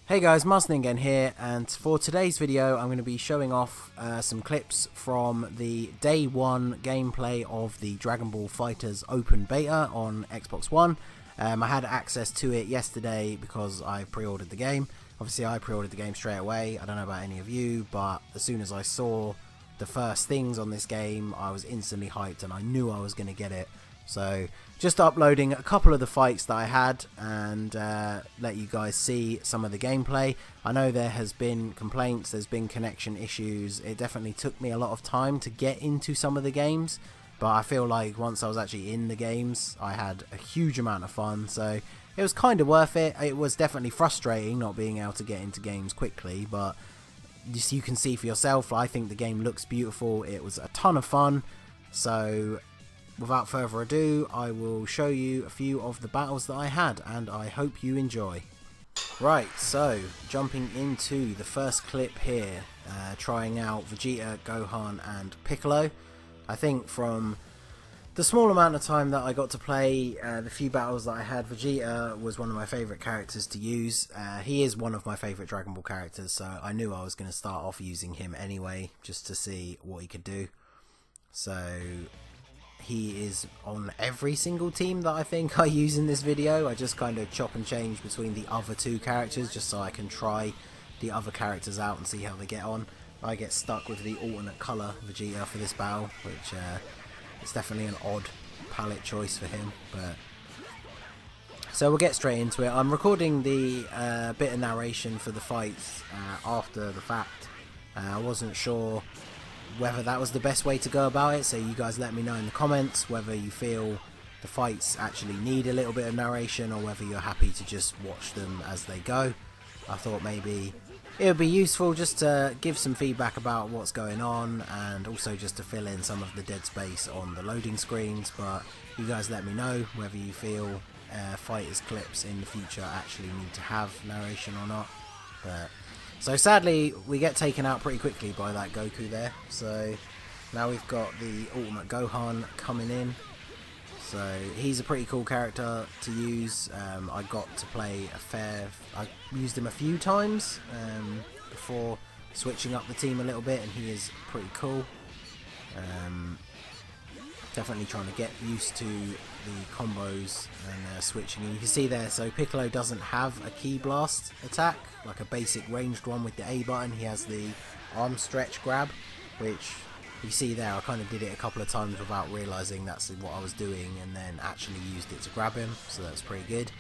Hey guys, Ningen here, and for today's video I'm going to be showing off some clips from the day 1 gameplay of the Dragon Ball FighterZ open beta on Xbox One. I had access to it yesterday because I pre-ordered the game. Obviously I pre-ordered the game straight away. I don't know about any of you, but as soon as I saw the first things on this game I was instantly hyped and I knew I was going to get it. So just uploading a couple of the fights that I had and let you guys see some of the gameplay. I know there has been complaints, there's been connection issues. It definitely took me a lot of time to get into some of the games, but I feel like once I was actually in the games I had a huge amount of fun, so it was kind of worth it. It was definitely frustrating not being able to get into games quickly, but just you can see for yourself, I think the game looks beautiful. It was a ton of fun. So without further ado, I will show you a few of the battles that I had, and I hope you enjoy. Right, so jumping into the first clip here, trying out Vegeta, Gohan and Piccolo. I think from the small amount of time that I got to play, the few battles that I had, Vegeta was one of my favourite characters to use. He is one of my favourite Dragon Ball characters, so I knew I was going to start off using him anyway, just to see what he could do. So he is on every single team that I think I use in this video. I just kind of chop and change between the other two characters just so I can try the other characters out and see how they get on. I get stuck with the alternate colour Vegeta for this battle, which it's definitely an odd palette choice for him. But so we'll get straight into it. I'm recording the bit of narration for the fights after the fact. I wasn't sure whether that was the best way to go about it, so you guys let me know in the comments whether you feel the fights actually need a little bit of narration or whether you're happy to just watch them as they go. I thought maybe it would be useful just to give some feedback about what's going on and also just to fill in some of the dead space on the loading screens, but you guys let me know whether you feel fighters clips in the future actually need to have narration or not. But so sadly we get taken out pretty quickly by that Goku there. So now we've got the ultimate Gohan coming in. So he's a pretty cool character to use. I got to play I used him a few times before switching up the team a little bit, and he is pretty cool. Definitely trying to get used to the combos and switching. And you can see there, so Piccolo doesn't have a Ki Blast attack, like a basic ranged one with the A button. He has the arm stretch grab, which you see there. I kind of did it a couple of times without realising that's what I was doing, and then actually used it to grab him, so that's pretty good.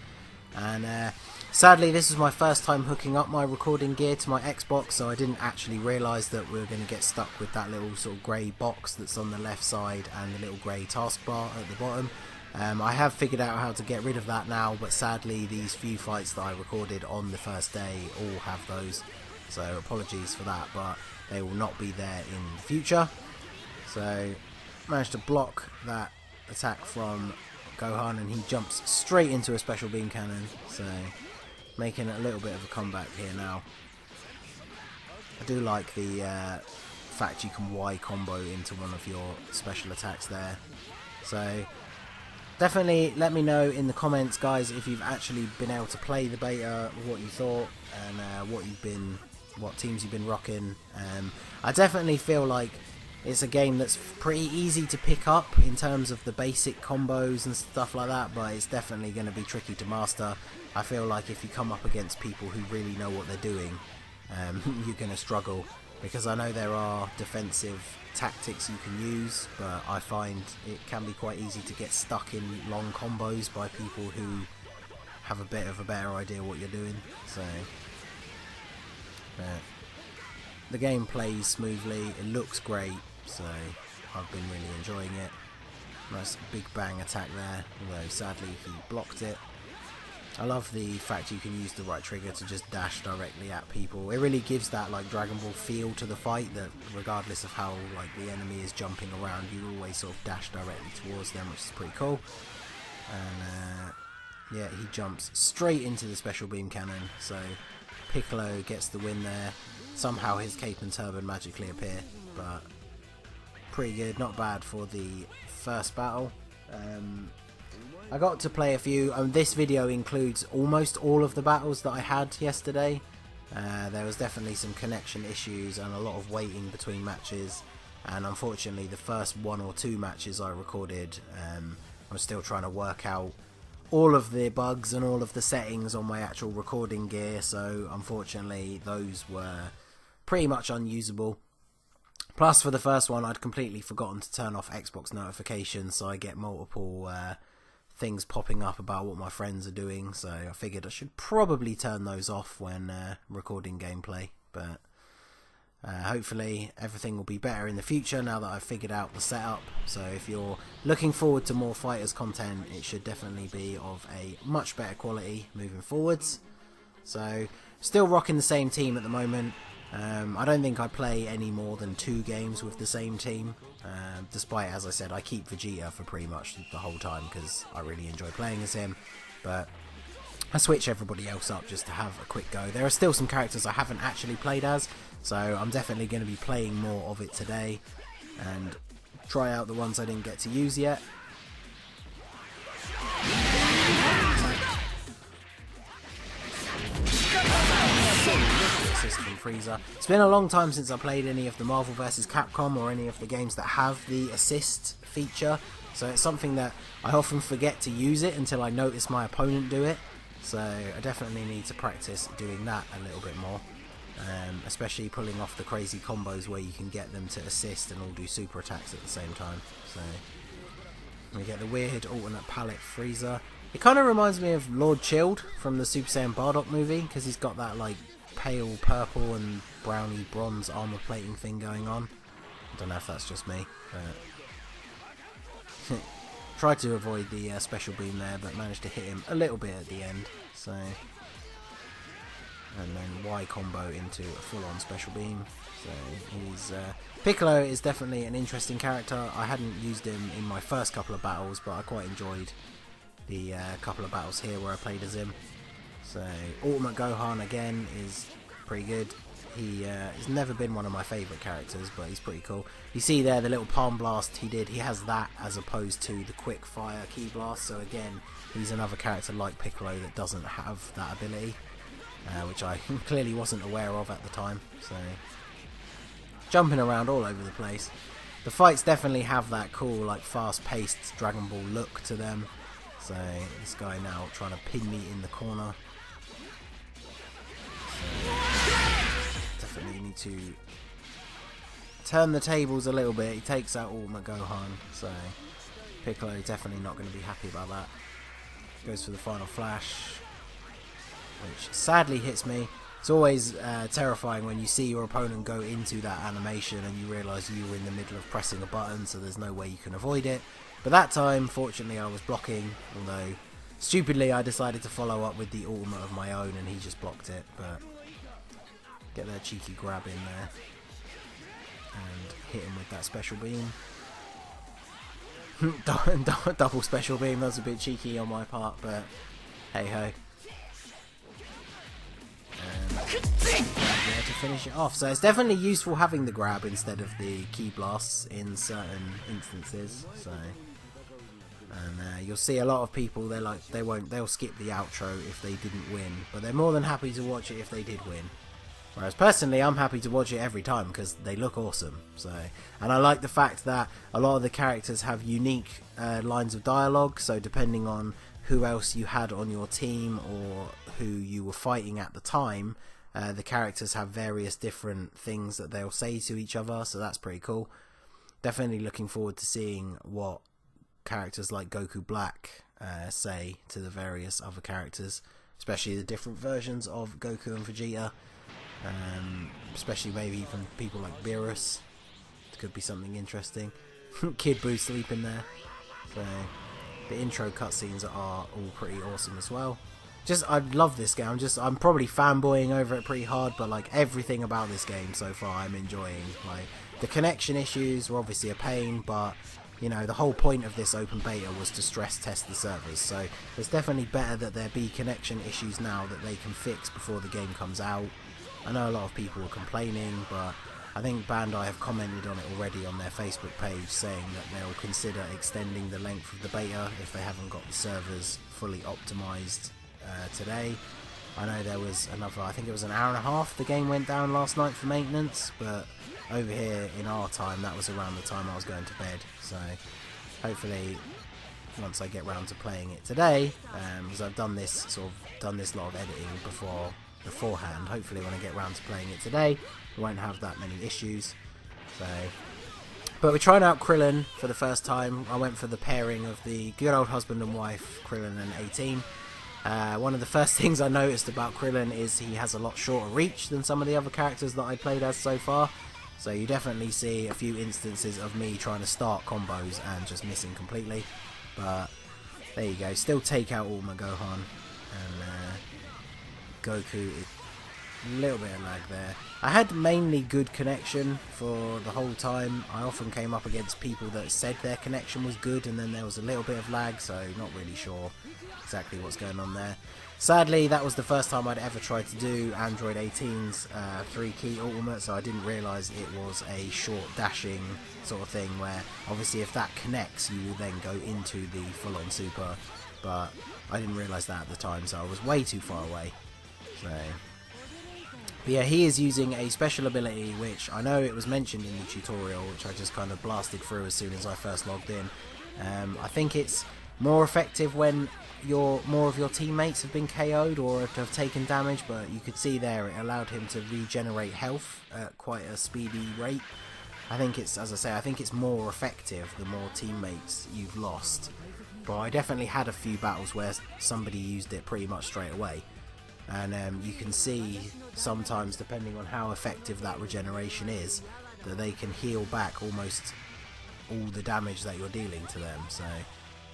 And sadly this is my first time hooking up my recording gear to my Xbox, so I didn't actually realise that we were going to get stuck with that little sort of grey box that's on the left side and the little grey taskbar at the bottom. I have figured out how to get rid of that now, but sadly these few fights that I recorded on the first day all have those, so apologies for that, but they will not be there in the future. So managed to block that attack from Gohan, and he jumps straight into a special beam cannon, so making a little bit of a comeback here now. I do like the fact you can Y combo into one of your special attacks there. So definitely let me know in the comments, guys, if you've actually been able to play the beta, what you thought, and what teams you've been rocking. I definitely feel like it's a game that's pretty easy to pick up in terms of the basic combos and stuff like that, but it's definitely going to be tricky to master. I feel like if you come up against people who really know what they're doing, you're going to struggle, because I know there are defensive tactics you can use, but I find it can be quite easy to get stuck in long combos by people who have a bit of a better idea what you're doing. So the game plays smoothly, it looks great, so I've been really enjoying it. Nice big bang attack there, although sadly he blocked it. I love the fact you can use the right trigger to just dash directly at people. It really gives that like Dragon Ball feel to the fight, that regardless of how like the enemy is jumping around, you always sort of dash directly towards them, which is pretty cool. And yeah, he jumps straight into the special beam cannon, so Piccolo gets the win there. Somehow his cape and turban magically appear, but pretty good, not bad for the first battle. I got to play a few. This video includes almost all of the battles that I had yesterday. There was definitely some connection issues and a lot of waiting between matches, and unfortunately the first 1 or 2 matches I recorded, I was still trying to work out all of the bugs and all of the settings on my actual recording gear, so unfortunately those were pretty much unusable. Plus, for the first one, I'd completely forgotten to turn off Xbox notifications, so I get multiple things popping up about what my friends are doing, so I figured I should probably turn those off when recording gameplay. But hopefully everything will be better in the future now that I've figured out the setup. So if you're looking forward to more FighterZ content, it should definitely be of a much better quality moving forwards. So still rocking the same team at the moment. I don't think I play any more than 2 games with the same team, despite, as I said, I keep Vegeta for pretty much the whole time because I really enjoy playing as him, but I switch everybody else up just to have a quick go. There are still some characters I haven't actually played as, so I'm definitely going to be playing more of it today and try out the ones I didn't get to use yet. Assist from Frieza. It's been a long time since I played any of the Marvel vs. Capcom or any of the games that have the assist feature, so it's something that I often forget to use it until I notice my opponent do it, so I definitely need to practice doing that a little bit more, especially pulling off the crazy combos where you can get them to assist and all do super attacks at the same time. So we get the weird alternate palette Frieza. It kind of reminds me of Lord Chilled from the Super Saiyan Bardock movie, because he's got that like pale purple and browny bronze armor plating thing going on. I don't know if that's just me, but tried to avoid the special beam there, but managed to hit him a little bit at the end. So, and then Y combo into a full-on special beam. So he's Piccolo is definitely an interesting character. I hadn't used him in my first couple of battles, but I quite enjoyed the couple of battles here where I played as him. So Ultimate Gohan again is pretty good. He's never been one of my favourite characters, but he's pretty cool. You see there the little palm blast he has that as opposed to the quick fire key blast, so again he's another character like Piccolo that doesn't have that ability, which I clearly wasn't aware of at the time. So jumping around all over the place. The fights definitely have that cool like fast paced Dragon Ball look to them. So this guy now trying to pin me in the corner. So definitely need to turn the tables a little bit. He takes out Ultimate Gohan, so Piccolo definitely not going to be happy about that. Goes for the final flash, which sadly hits me. It's always terrifying when you see your opponent go into that animation and you realise you were in the middle of pressing a button, so there's no way you can avoid it. But that time, fortunately, I was blocking, although stupidly I decided to follow up with the ultimate of my own and he just blocked it. But get that cheeky grab in there and hit him with that special beam. Double special beam, that was a bit cheeky on my part, but hey ho. And yeah, to finish it off. So it's definitely useful having the grab instead of the key blasts in certain instances. So, and you'll see a lot of people, they'll skip the outro if they didn't win, but they're more than happy to watch it if they did win. Whereas personally, I'm happy to watch it every time because they look awesome. So, and I like the fact that a lot of the characters have unique lines of dialogue. So depending on who else you had on your team or who you were fighting at the time, the characters have various different things that they'll say to each other. So that's pretty cool. Definitely looking forward to seeing what characters like Goku Black say to the various other characters, especially the different versions of Goku and Vegeta. Especially maybe even people like Beerus. It could be something interesting. Kid Buu sleeping there. So the intro cutscenes are all pretty awesome as well. I love this game. I'm probably fanboying over it pretty hard, but like everything about this game so far I'm enjoying. Like the connection issues were obviously a pain, but you know, the whole point of this open beta was to stress test the servers, so it's definitely better that there be connection issues now that they can fix before the game comes out. I know a lot of people are complaining, but I think Bandai have commented on it already on their Facebook page, saying that they'll consider extending the length of the beta if they haven't got the servers fully optimized today. I know there was another, I think it was an hour and a half the game went down last night for maintenance, but over here in our time that was around the time I was going to bed, so hopefully once I get round to playing it today, because I've done this lot of editing beforehand, hopefully when I get round to playing it today we won't have that many issues. So, but we're trying out Krillin for the first time. I went for the pairing of the good old husband and wife, Krillin and 18. One of the first things I noticed about Krillin is he has a lot shorter reach than some of the other characters that I played as so far. So you definitely see a few instances of me trying to start combos and just missing completely. But there you go, still take out Ulma Gohan, and Goku, a little bit of lag there. I had mainly good connection for the whole time. I often came up against people that said their connection was good and then there was a little bit of lag, so not really sure exactly what's going on there. Sadly, that was the first time I'd ever tried to do Android 18's 3-key ultimate, so I didn't realise it was a short dashing sort of thing where obviously if that connects you will then go into the full-on super, but I didn't realise that at the time, so I was way too far away. So, but yeah, he is using a special ability which I know it was mentioned in the tutorial, which I just kind of blasted through as soon as I first logged in. I think it's more effective when more of your teammates have been KO'd or have taken damage, but you could see there it allowed him to regenerate health at quite a speedy rate. I think it's, as I say, I think it's more effective the more teammates you've lost. But I definitely had a few battles where somebody used it pretty much straight away. And you can see sometimes, depending on how effective that regeneration is, that they can heal back almost all the damage that you're dealing to them. So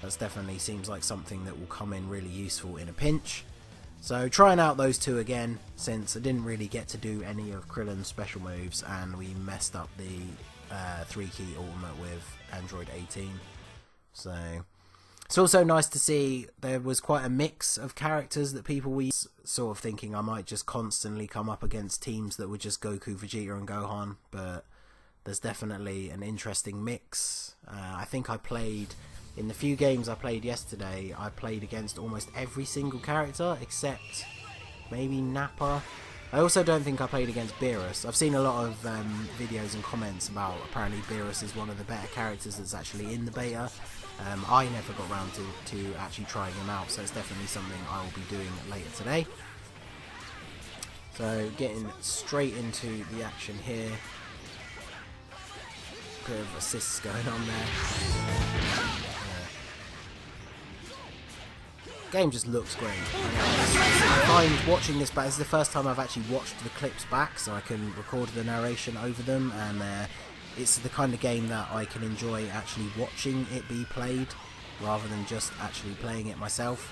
that definitely seems like something that will come in really useful in a pinch. So trying out those two again, since I didn't really get to do any of Krillin's special moves and we messed up the 3-key ultimate with Android 18. So it's also nice to see there was quite a mix of characters that people were sort of thinking I might just constantly come up against teams that were just Goku, Vegeta and Gohan, but there's definitely an interesting mix. I think I played, in the few games I played yesterday, I played against almost every single character except maybe Nappa. I also don't think I played against Beerus. I've seen a lot of videos and comments about apparently Beerus is one of the better characters that's actually in the beta. I never got around to actually trying him out, so it's definitely something I will be doing later today. So getting straight into the action here. Bit of assists going on there. Game just looks great. I find watching this back, this is the first time I've actually watched the clips back, so I can record the narration over them, and it's the kind of game that I can enjoy actually watching it be played rather than just actually playing it myself,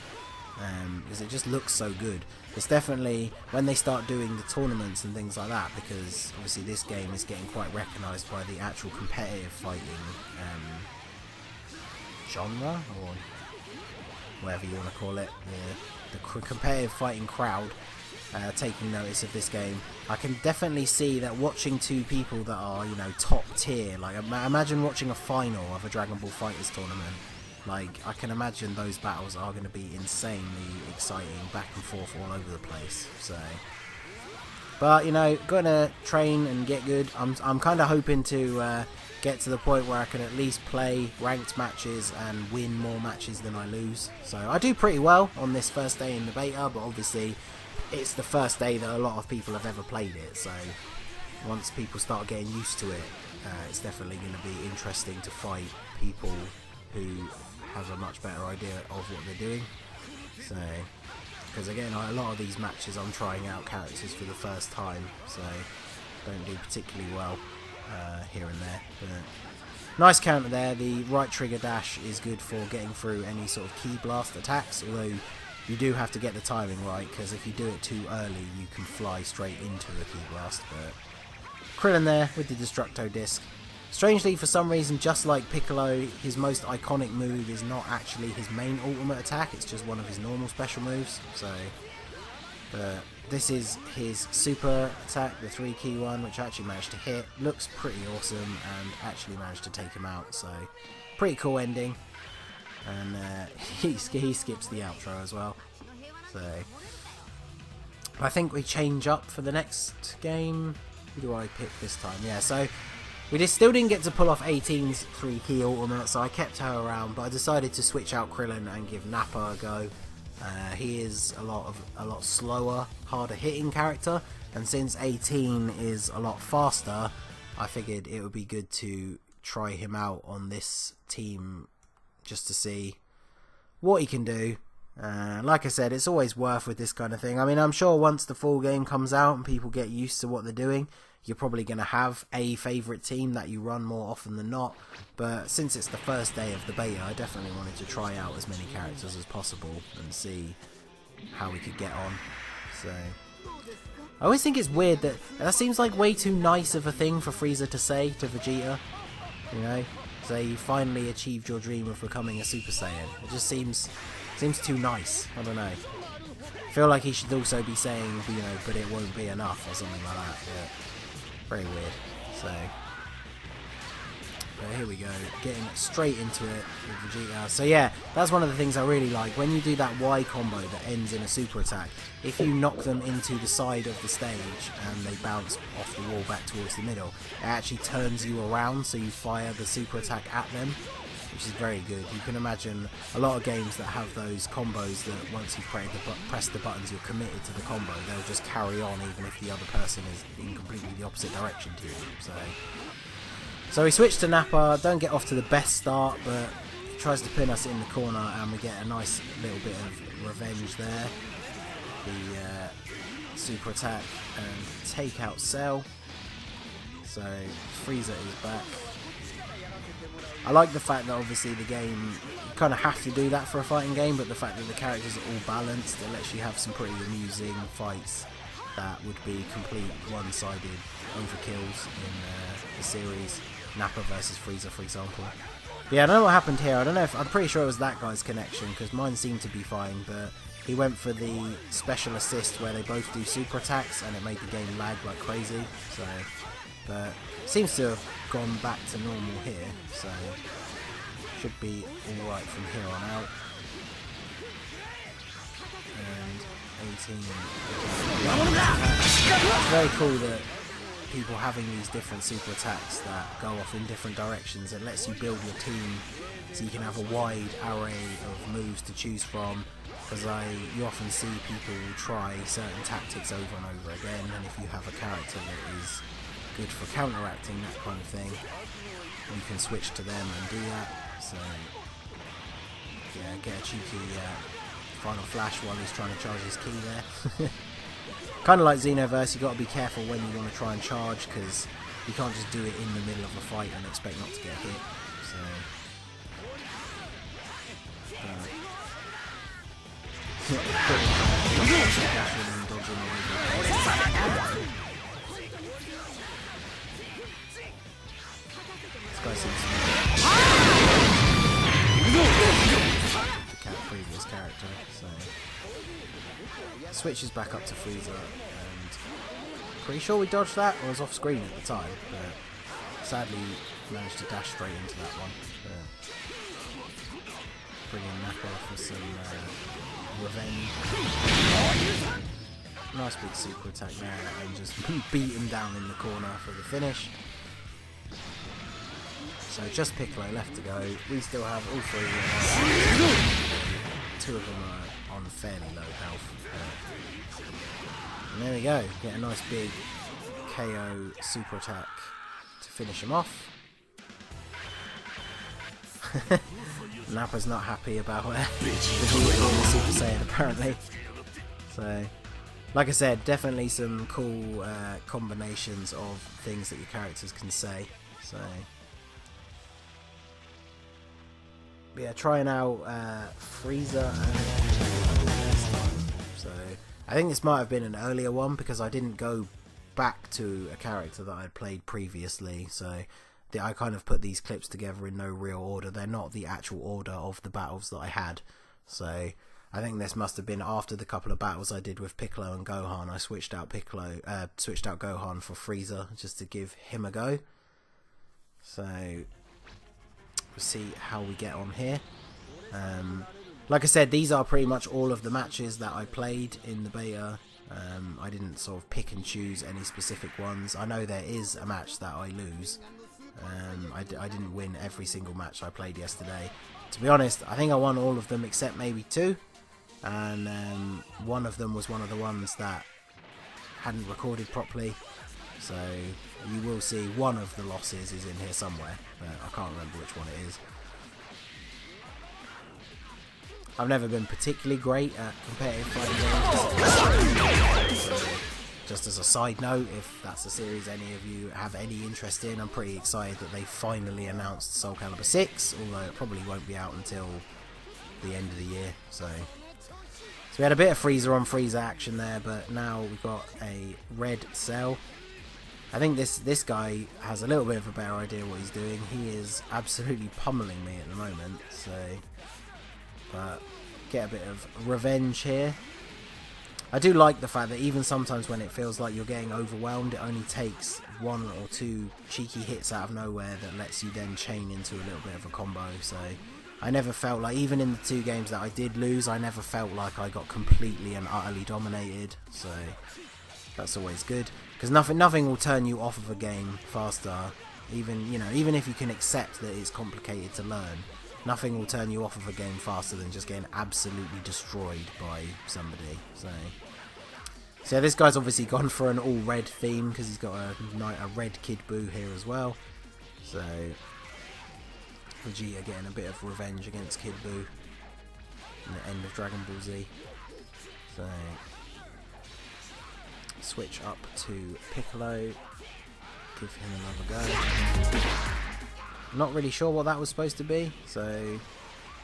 because it just looks so good. It's definitely, when they start doing the tournaments and things like that, because obviously this game is getting quite recognised by the actual competitive fighting genre, or whatever you want to call it, the competitive fighting crowd taking notice of this game. I can definitely see that watching two people that are, you know, top tier, like imagine watching a final of a Dragon Ball FighterZ tournament. Like, I can imagine those battles are going to be insanely exciting, back and forth all over the place. So, but you know, gonna train and get good. I'm kind of hoping to get to the point where I can at least play ranked matches and win more matches than I lose. So I do pretty well on this first day in the beta, but obviously it's the first day that a lot of people have ever played it. So once people start getting used to it, it's definitely going to be interesting to fight people who have a much better idea of what they're doing. So, because again, a lot of these matches I'm trying out characters for the first time, so don't do particularly well here and there. But nice counter there. The right trigger dash is good for getting through any sort of key blast attacks, although you do have to get the timing right, because if you do it too early you can fly straight into a key blast. But Krillin there with the Destructo Disc. Strangely, for some reason, just like Piccolo, his most iconic move is not actually his main ultimate attack, it's just one of his normal special moves. So, but this is his super attack, the 3 key one, which I actually managed to hit. Looks pretty awesome and actually managed to take him out, so pretty cool ending. And he skips the outro as well. So I think we change up for the next game. Who do I pick this time? Yeah, so we still didn't get to pull off 18's 3 key ultimate, so I kept her around, but I decided to switch out Krillin and give Nappa a go. He is a lot slower, harder hitting character, and since 18 is a lot faster, I figured it would be good to try him out on this team just to see what he can do. Like I said, it's always worth with this kind of thing. I mean, I'm sure once the full game comes out and people get used to what they're doing, you're probably going to have a favourite team that you run more often than not. But since it's the first day of the beta, I definitely wanted to try out as many characters as possible and see how we could get on. So I always think it's weird that seems like way too nice of a thing for Frieza to say to Vegeta. You know, say you finally achieved your dream of becoming a Super Saiyan. It just seems too nice. I don't know. I feel like he should also be saying, you know, but it won't be enough or something like that. Yeah. Very weird. So, but here we go, getting straight into it with Vegeta. So yeah, that's one of the things I really like. When you do that Y combo that ends in a super attack, if you knock them into the side of the stage and they bounce off the wall back towards the middle, it actually turns you around, so you fire the super attack at them, which is very good. You can imagine a lot of games that have those combos that once you've pressed the buttons, you're committed to the combo. They'll just carry on even if the other person is in completely the opposite direction to you. So we switch to Nappa. Don't get off to the best start, but he tries to pin us in the corner, and we get a nice little bit of revenge there. The super attack and take out Cell. So Frieza is back. I like the fact that obviously the game, you kind of have to do that for a fighting game, but the fact that the characters are all balanced, it lets you have some pretty amusing fights that would be complete one-sided overkills in the series. Nappa versus Frieza, for example. But yeah, I don't know what happened here. I don't know if, I'm pretty sure it was that guy's connection, because mine seemed to be fine, but he went for the special assist where they both do super attacks, and it made the game lag like crazy. So, but seems to have gone back to normal here, so should be alright from here on out. And 18. It's very cool that people having these different super attacks that go off in different directions. It lets you build your team so you can have a wide array of moves to choose from, because you often see people try certain tactics over and over again, and if you have a character that is good for counteracting that kind of thing, you can switch to them and do that. So yeah, get a cheeky final flash while he's trying to charge his key there. Kind of like Xenoverse, you got to be careful when you want to try and charge, because you can't just do it in the middle of a fight and expect not to get hit. So dashing and dodging away. This guy seems to be the previous character, so switches back up to Frieza, and pretty sure we dodged that, or was off screen at the time, but sadly managed to dash straight into that one. Bringing Nappa for some revenge. Nice big super attack there, and just beat him down in the corner for the finish. So just Piccolo left to go. We still have all three. Two of them are on fairly low health. And there we go. Get a nice big KO super attack to finish him off. Nappa's not happy about the Super Saiyan apparently. So, like I said, definitely some cool combinations of things that your characters can say. So, yeah, trying out Frieza and so I think this might have been an earlier one because I didn't go back to a character that I'd played previously, so I kind of put these clips together in no real order. They're not the actual order of the battles that I had, so I think this must have been after the couple of battles I did with Piccolo and Gohan. I switched out Gohan for Frieza just to give him a go. So we'll see how we get on here. Like I said, these are pretty much all of the matches that I played in the beta. I didn't sort of pick and choose any specific ones. I know there is a match that I lose. I didn't win every single match I played yesterday. To be honest, I think I won all of them except maybe 2. And one of them was one of the ones that hadn't recorded properly. So you will see one of the losses is in here somewhere. But I can't remember which one it is. I've never been particularly great at competitive fighting games. So, just as a side note, if that's a series any of you have any interest in, I'm pretty excited that they finally announced Soul Calibur 6, although it probably won't be out until the end of the year. So we had a bit of Frieza on Frieza action there, but now we've got a red Cell. I think this guy has a little bit of a better idea what he's doing. He is absolutely pummeling me at the moment, so... But get a bit of revenge here. I do like the fact that even sometimes when it feels like you're getting overwhelmed, it only takes 1 or 2 cheeky hits out of nowhere that lets you then chain into a little bit of a combo. So I never felt like, even in the 2 games that I did lose, I never felt like I got completely and utterly dominated. So that's always good, because nothing will turn you off of a game faster. Even if you can accept that it's complicated to learn. Nothing will turn you off of a game faster than just getting absolutely destroyed by somebody. So this guy's obviously gone for an all red theme because he's got a red Kid Buu here as well. So Vegeta getting a bit of revenge against Kid Buu in the end of Dragon Ball Z. So switch up to Piccolo, give him another go. Not really sure what that was supposed to be, so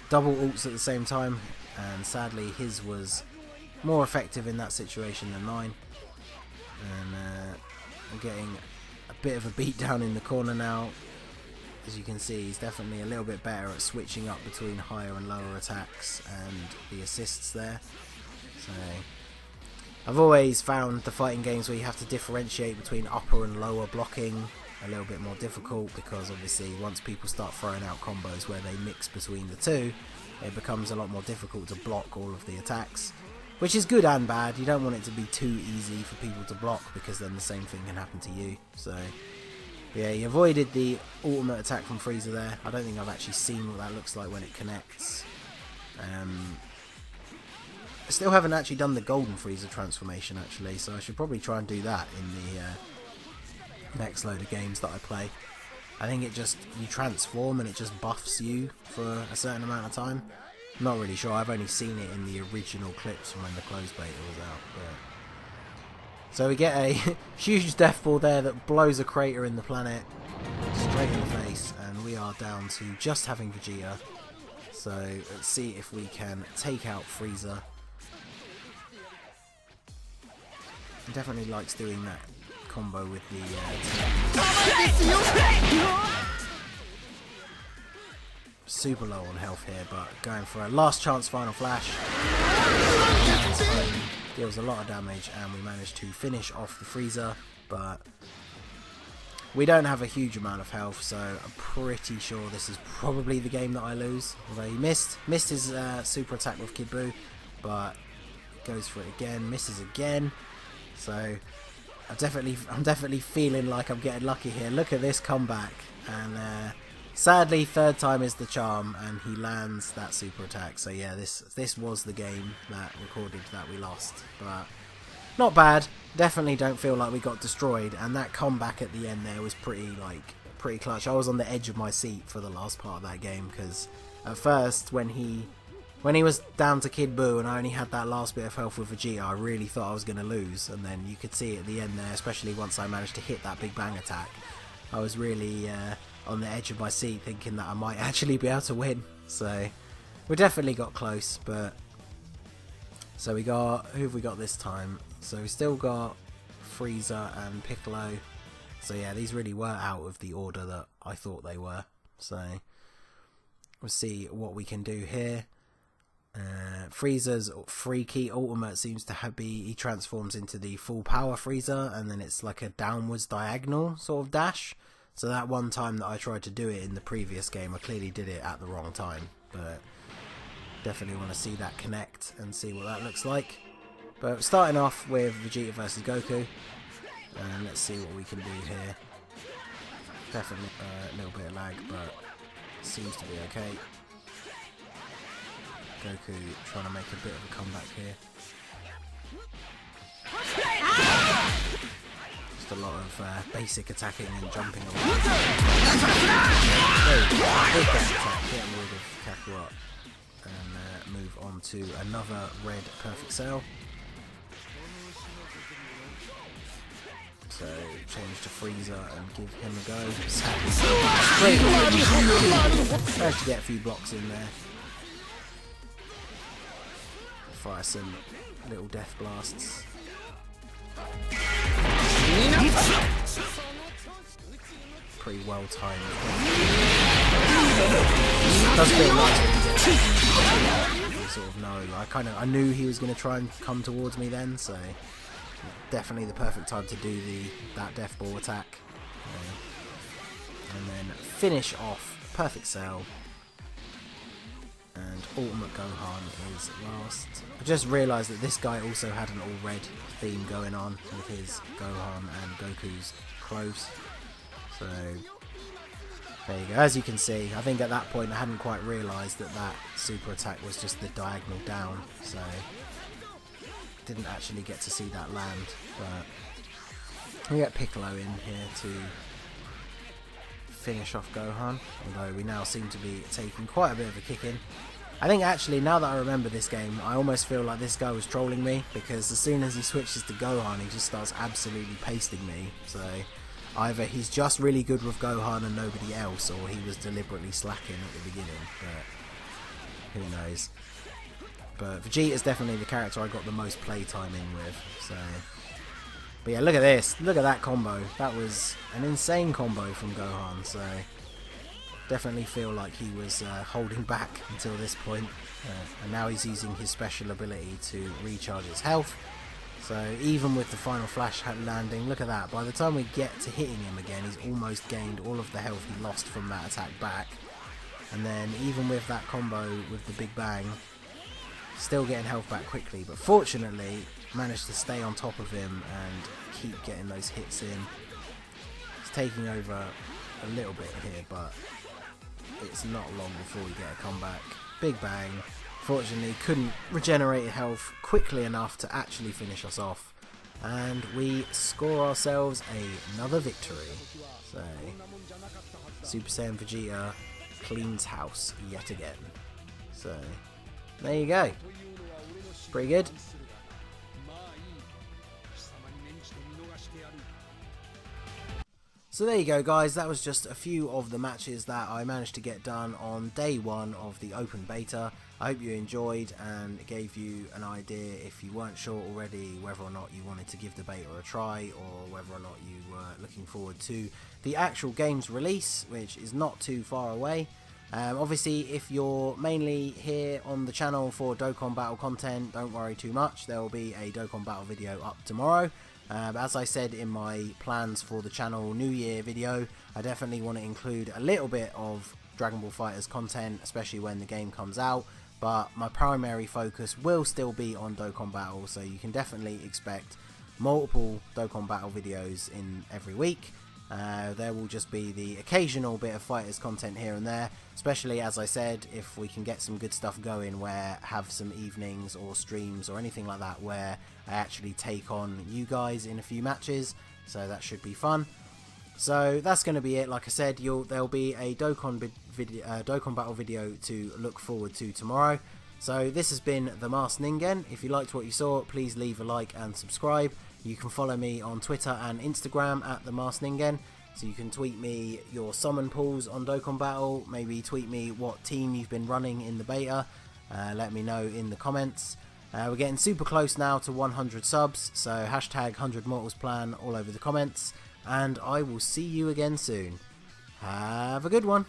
double ults at the same time, and sadly his was more effective in that situation than mine. And I'm getting a bit of a beat down in the corner now. As you can see, he's definitely a little bit better at switching up between higher and lower attacks and the assists there. So I've always found the fighting games where you have to differentiate between upper and lower blocking a little bit more difficult, because obviously once people start throwing out combos where they mix between the 2, it becomes a lot more difficult to block all of the attacks, which is good and bad. You don't want it to be too easy for people to block, because then the same thing can happen to you. So yeah, he avoided the ultimate attack from Frieza there. I don't think I've actually seen what that looks like when it connects. I still haven't actually done the golden Frieza transformation actually, so I should probably try and do that in the next load of games that I play. I think it just, you transform and it just buffs you for a certain amount of time. I'm not really sure, I've only seen it in the original clips from when the closed beta was out. But... So we get a huge death ball there that blows a crater in the planet straight in the face, and we are down to just having Vegeta. So let's see if we can take out Frieza. He definitely likes doing that combo with the super low on health here, but going for a last chance final flash. Deals a lot of damage, and we managed to finish off the Frieza, but we don't have a huge amount of health, so I'm pretty sure this is probably the game that I lose. Although he missed his super attack with Kid Buu, but goes for it again, misses again. So I'm definitely feeling like I'm getting lucky here. Look at this comeback, and sadly third time is the charm, and he lands that super attack. So yeah, this was the game that recorded that we lost, but not bad. Definitely don't feel like we got destroyed, and that comeback at the end there was pretty clutch. I was on the edge of my seat for the last part of that game, because at first when he was down to Kid Buu and I only had that last bit of health with Vegeta, I really thought I was going to lose. And then you could see at the end there, especially once I managed to hit that Big Bang attack, I was really on the edge of my seat thinking that I might actually be able to win. So we definitely got close, but... So we got... Who have we got this time? So we still got Frieza and Piccolo. So yeah, these really were out of the order that I thought they were. So we'll see what we can do here. Frieza's free key ultimate seems to he transforms into the full power Frieza, and then it's like a downwards diagonal sort of dash. So that one time that I tried to do it in the previous game, I clearly did it at the wrong time, but definitely want to see that connect and see what that looks like. But starting off with Vegeta versus Goku, and let's see what we can do here. Definitely a little bit of lag, but seems to be okay. Goku trying to make a bit of a comeback here. Just a lot of basic attacking and jumping around. Big attack, getting rid of Kakarot, and move on to another red perfect cell. So change to Frieza and give him a go. Straight. Managed to get a few blocks in there. Fire some little death blasts. Pretty well timed. Does feel nice when you sort of know. I knew he was going to try and come towards me then, so definitely the perfect time to do that death ball attack, and then finish off perfect cell. And Ultimate Gohan is last. I just realised that this guy also had an all red theme going on with his Gohan and Goku's clothes. So there you go. As you can see, I think at that point I hadn't quite realised that that super attack was just the diagonal down. So didn't actually get to see that land. But we get Piccolo in here to finish off Gohan, although we now seem to be taking quite a bit of a kick in. I think actually, now that I remember this game, I almost feel like this guy was trolling me, because as soon as he switches to Gohan, he just starts absolutely pasting me. So either he's just really good with Gohan and nobody else, or he was deliberately slacking at the beginning, but who knows. But Vegeta is definitely the character I got the most playtime in with, so... But yeah, look at this. Look at that combo. That was an insane combo from Gohan, so definitely feel like he was holding back until this point. And now he's using his special ability to recharge his health. So even with the final flash landing, look at that. By the time we get to hitting him again, he's almost gained all of the health he lost from that attack back. And then even with that combo with the Big Bang, still getting health back quickly, but fortunately managed to stay on top of him and keep getting those hits in. It's taking over a little bit here, but it's not long before we get a comeback. Big Bang, fortunately couldn't regenerate health quickly enough to actually finish us off, and we score ourselves another victory. So Super Saiyan Vegeta cleans house yet again. So there you go. Pretty good. So there you go, guys. That was just a few of the matches that I managed to get done on day one of the open beta. I hope you enjoyed and it gave you an idea, if you weren't sure already, whether or not you wanted to give the beta a try, or whether or not you were looking forward to the actual game's release, which is not too far away. Obviously, if you're mainly here on the channel for Dokkan Battle content, don't worry too much. There will be a Dokkan Battle video up tomorrow. As I said in my plans for the channel New Year video, I definitely want to include a little bit of Dragon Ball FighterZ content, especially when the game comes out. But my primary focus will still be on Dokkan Battle, so you can definitely expect multiple Dokkan Battle videos in every week. There will just be the occasional bit of FighterZ content here and there, especially, as I said, if we can get some good stuff going where have some evenings or streams or anything like that where I actually take on you guys in a few matches, so that should be fun. So that's going to be it. Like I said, there'll be a Dokkan Battle video to look forward to tomorrow. So this has been the Masked Ningen. If you liked what you saw, please leave a like and subscribe. You can follow me on Twitter and Instagram at the Masked Ningen. So you can tweet me your summon pulls on Dokkan Battle. Maybe tweet me what team you've been running in the beta. Let me know in the comments. We're getting super close now to 100 subs. So hashtag 100 Mortals Plan all over the comments. And I will see you again soon. Have a good one.